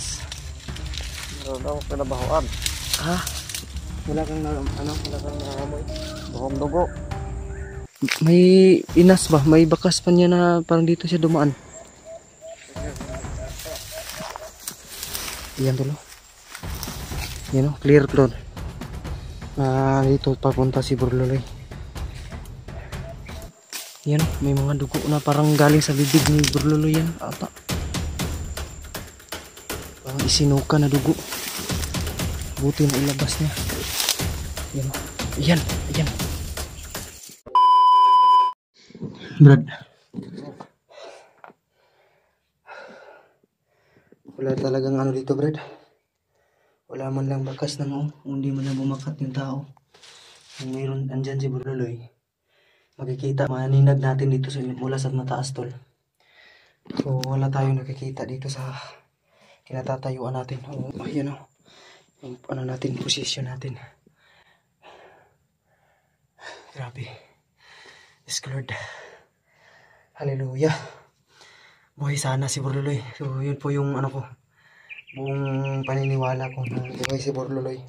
bakas. Meron daw kinabahoan. Ha? Wala kang wala kang naamoy. Bahong dugo. May inas ba? May bakas pa niya na parang dito siya dumaan. Yan tulo. Yan o, clear cloud. Dito papunta si Burluloy. Yan, may mga dugo na parang galing sa bibig ni Burluloy yan. Ata. Parang isinuka na dugo. Buti na ilabas niya. Yan o. Yan, yan. Brad. Wala talagang dito, Brad. Wala man lang bakas na mo. Hindi man lang bumakat yung tao. Kung mayroon andyan si Burluloy, makikita, maninag natin dito mula sa mataas, tol. So wala tayong nakikita dito sa kinatatayuan natin. Yan o. Yung natin, position natin. Grabe. Yes, Lord. Hallelujah. Buhay sana si Burluloy. So yun po yung ko, buong paniniwala ko na buhay si Burluloy.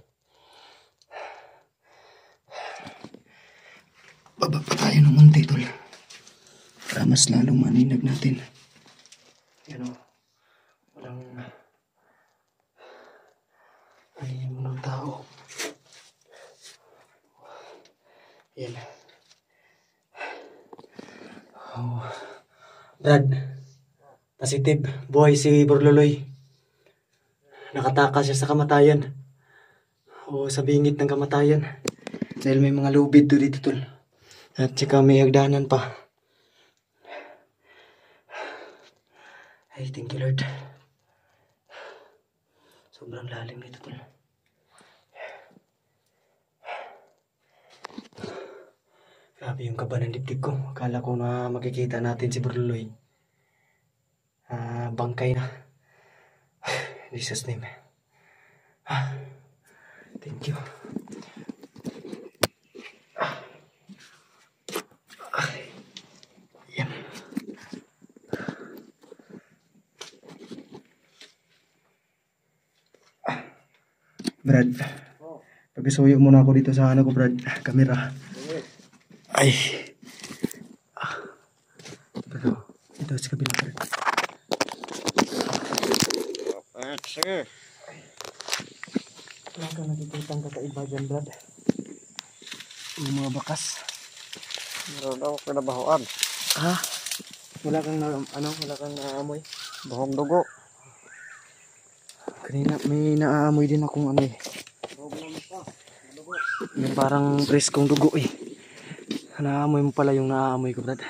Baba pa tayo ng munti, tol, para mas lalong maninag natin. Yan o. Walang mo ng tao. Yan. Oh. Brad, positive. Buhay si Burluloy. Nakatakas siya sa kamatayan. O sa bingit ng kamatayan. Dahil may mga lubid dito, tol. At saka may hagdanan pa. Ay, thank you, Lord. Sobrang lalim nito, tol. Grabe yung kaba ng dibdib ko. Akala ko na makikita natin si Burluloy. Bangkay na. In Jesus' name. Thank you. Yan. Brad, pag-isuyo muna ako dito sa ko, Brad. Kamera. Ay. Pero, ito sa kabila, Brad. Sige. Wala kang nakikita ang kakaiba dyan, Brad. Yung mga bakas. Meron daw kinabahoan. Ha? Wala kang wala kang naamoy. Bahong dugo. Kanina may naaamoy din akong yung parang preskong dugo eh. Naamoy mo pala yung naaamoy ko, Brad.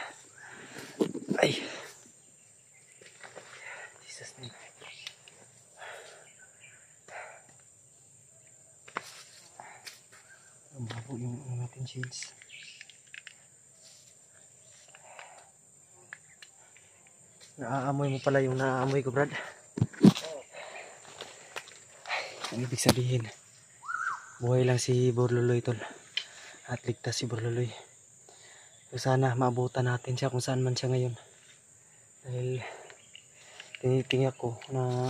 Ay. Jesus name. Ang babo yung natin shields. Naaamoy mo pala yung naaamoy ko, Brad. Ang ibig sabihin, buhay lang si Burluloy, tol. At ligtas si Burluloy. So sana maabutan natin siya kung saan man siya ngayon. Dahil tinitingnan ko na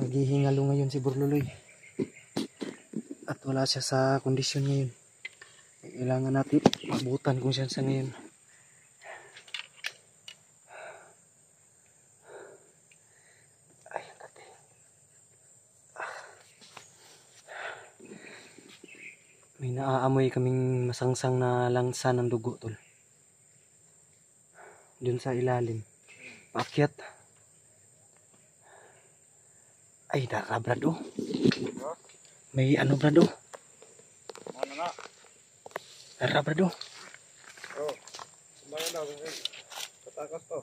naghihingalo ngayon si Burluloy. At wala siya sa kondisyon ngayon. Kailangan natin maabutan kung saan siya ngayon. May naaamoy kaming masangsang na langsa ng dugo, tol. Dun sa ilalim. Paakyat. Ay, dara, Brad, oh. May Brad, oh. Ano nga? Dara, Brad, oh. Sumaya daw. Katakas to.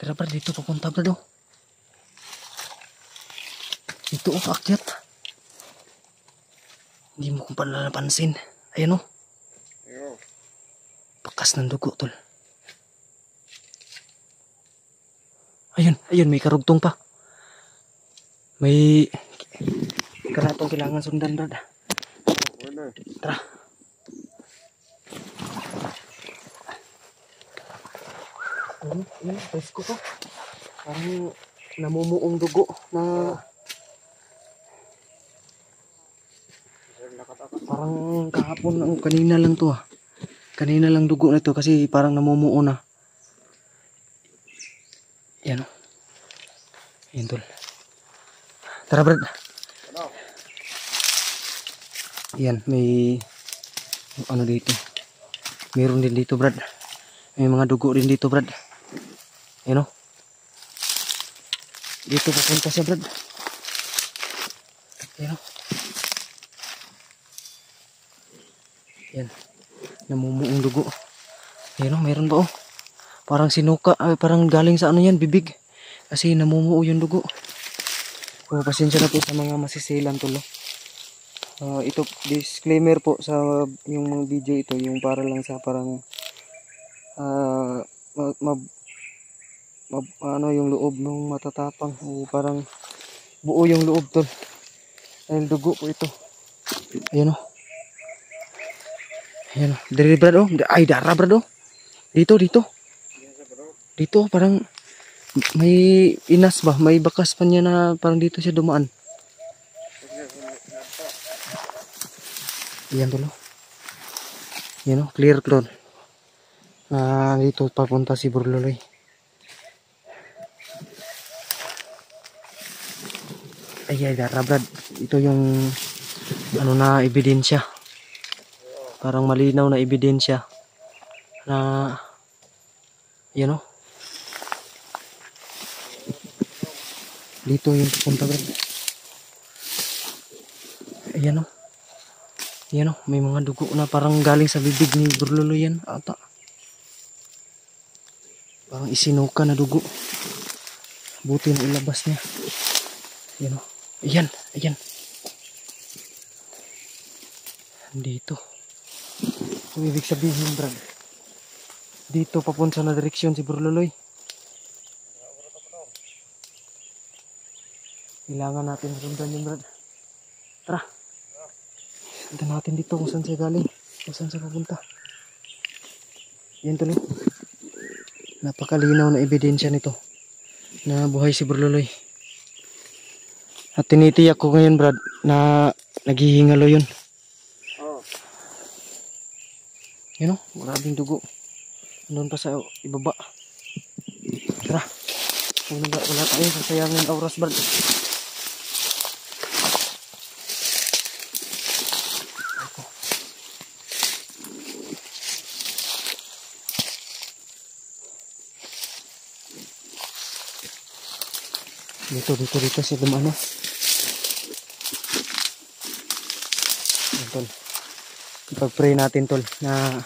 Dara, Brad, dito papunta, Brad, oh. Dito, oh, paakyat. Hindi mo kung paano napansin. Ayan o. Bakas ng dugo, tol. Ayun, ayun, may karugtong pa. May karatong kailangan sundan, Brad. Tara. Ayun, presko to. Parang namumuong dugo na parang kahapon lang, kanina lang to ah. Kanina lang dugo na to kasi parang namumuo na. Yan o. Yan tol. Tara Brad. Ano? Yan, may ano dito. Meron din dito Brad. May mga dugo din dito Brad. Yan o. Dito papunta siya Brad. Yan o. Yan. Namumuong dugo. Yan o, meron ba o? Parang sinuka, parang galing sa ano yan, bibig. Kasi namumuo yung dugo. So, pasensya na po sa mga masisilan tulo. Ito, disclaimer po sa yung mga video ito, yung para lang sa parang ano yung loob ng matatapang o parang buo yung loob tol. Dahil dugo po ito. Ayan o. Ayan o. Diri Brad o. Ay, dara Brad o. Dito, dito. Dito, parang may inas ba? May bakas pa niya na parang dito siya dumaan. Ayan tulo. Ayan o, clear cloud. Dito papunta si Burluloy. Ay, dara Brad. Ito yung ano na ebidensya. Parang malinaw na ebidensya na ayan o. Dito yung pupunta Brad. Ayan o. Ayan o, may mga dugo na parang galing sa bibig ni Burluloy yan ata. Parang isinuka na dugo. Buti na ilabas niya. Ayan o. Ayan, ayan. Dito. So, ibig sabihin Brad, dito papunta na direksyon si Burluloy. Kailangan natin sundan yun Brad. Tara. Sundan natin dito kung saan siya galing. Kung saan siya papunta. Yan tuloy. Napakalinaw na ebidensya nito na buhay si Burluloy. At tinitiyak ko ngayon Brad na naghihingalo yun. Oh. Yan o, maraming dugo. Doon pa sa ibaba. Tara. Wala tayo sasayangin oras Brad. Dito siya dumaan o. Tol. Ipag-pray natin tol na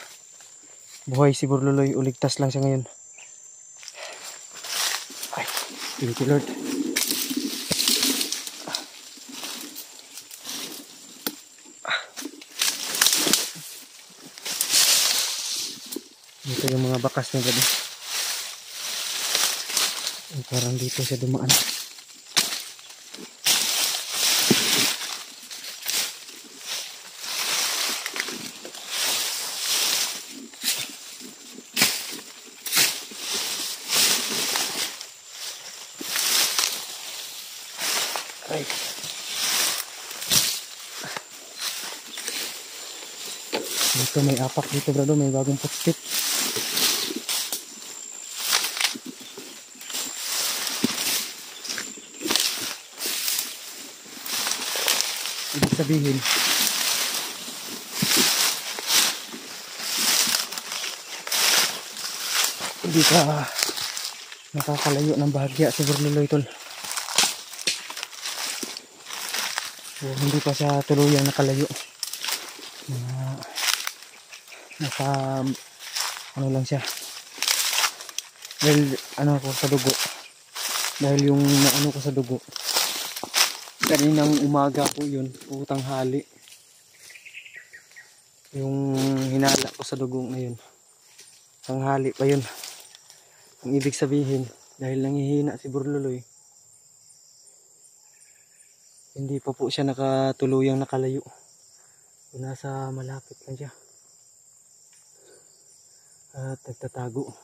buhay si Burluloy, uligtas lang siya ngayon. Ay, thank you Lord. Dito yung mga bakas niya gabi. Parang dito siya dumaan. Ay. Dito may apak dito brado, may bagong footstep. Ibig sabihin hindi ka nakakalayo ng bahagya si Burluloy tol. So, hindi pa siya tuluyang nakalayo. Nasa ano lang siya. Dahil ano ko sa dugo. Dahil yung ano ko sa dugo. Kaninang umaga po yun, o tanghali. Yung hinala ko sa dugo ngayon. Tanghali pa yun. Ang ibig sabihin, dahil nanghihina si Burluloy, hindi pa po siya nakatuluyang nakalayo. Nasa malapit lang siya. At nagtatago.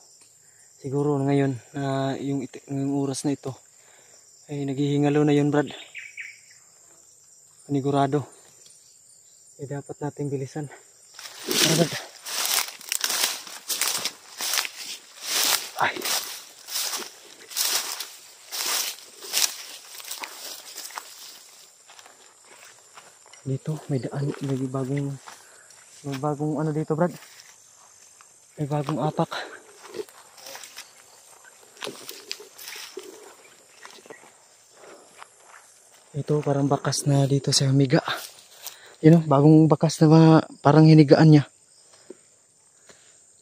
Siguro ngayon na yung oras na ito ay naghihingalo na yun, Brad. Panigurado. Eh dapat natin bilisan. Tara, Brad. Ay. Dito may daan, may bagong ano dito, Brad. May bagong apak. Ito parang bakas na dito sa Miga. Yun, bagong bakas na parang hinigaan niya.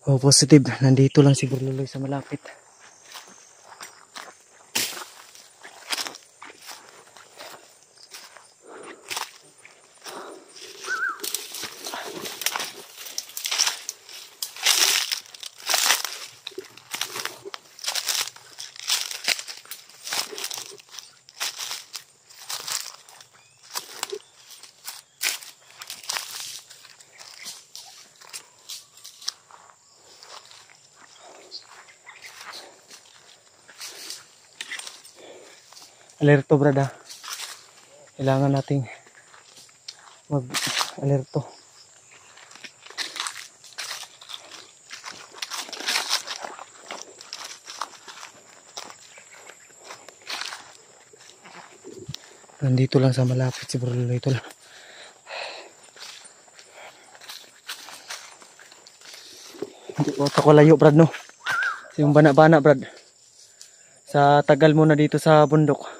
Oh, positive. Nandito lang si Burluloy sa malapit. Alerto, Brad, ha. Kailangan nating mag-alerto. Nandito lang sa malapit si Burluloy ito lang. Hindi po ako layo, Brad, no. Yung bana-bana, Brad. Sa tagal mo na dito sa bundok.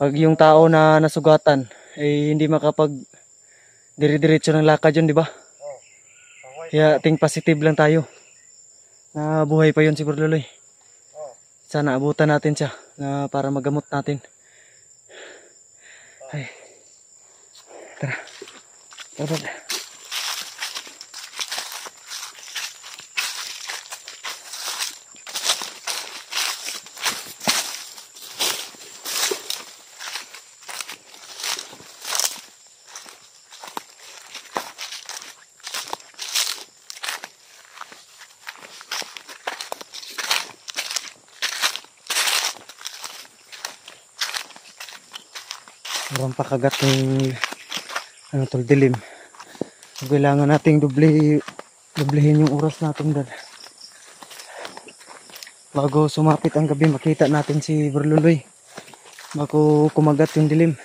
Pag yung tao na nasugatan ay hindi makapag dire-diretso ng lakad yun, di ba? Kaya ting positive lang tayo. Na buhay pa yun si Burluloy. Sana abutan natin siya na para magamot natin. Ay. Tara. Tara. Parang pakagat ng dilim. Kailangan nating doblehin yung oras natin, Brad. Bago sumapit ang gabi, makita natin si Burluloy. Bago kumagat yung dilim.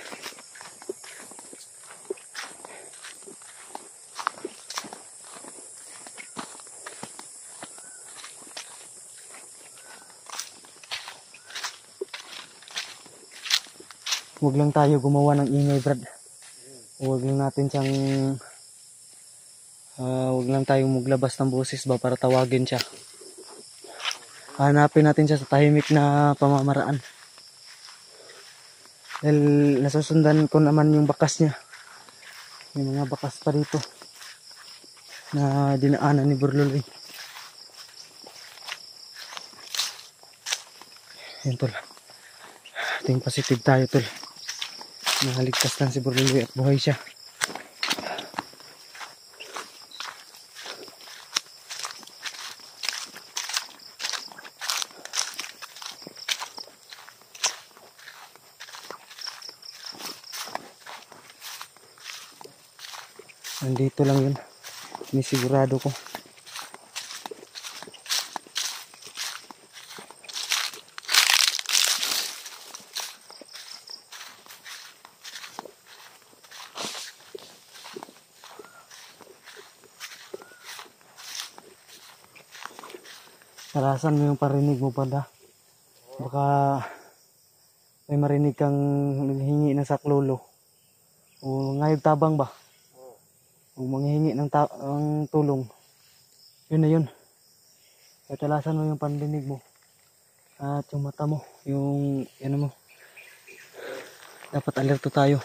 Huwag lang tayo gumawa ng ingay, Brad. Huwag lang natin siyang huwag lang tayong maglabas ng boses ba para tawagin siya. Hanapin natin siya sa tahimik na pamamaraan. Dahil nasusundan ko naman yung bakas niya. May mga bakas pa dito na dinaanan ni Burluloy. Yan, tol. Ating positive tayo, tol. Nakaligtas lang si Burluloy at buhay siya. Nandito lang yun. Sinisigurado ko. Narasan mo yung parinig mo, Brad. Baka may marinig kang naghingi ng saklolo. O ngayog tabang ba? O manghihingi ng tulong. Yun na yun. Katalasan mo yung pandinig mo. At yung mata mo. Yung ano mo. Dapat alerto tayo.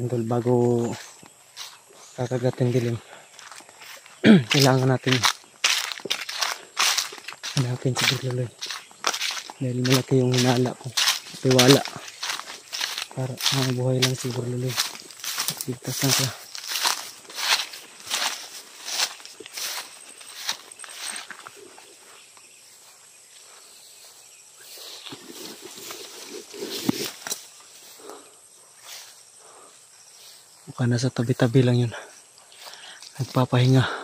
idol, bago kakagating dilim. Kailangan natin hanapin si Burluloy dahil malaki yung hinala ko, tiwala para mabuhay lang si Burluloy, ligtas lang siya. Mukha nasa tabi-tabi lang yun, nagpapahinga.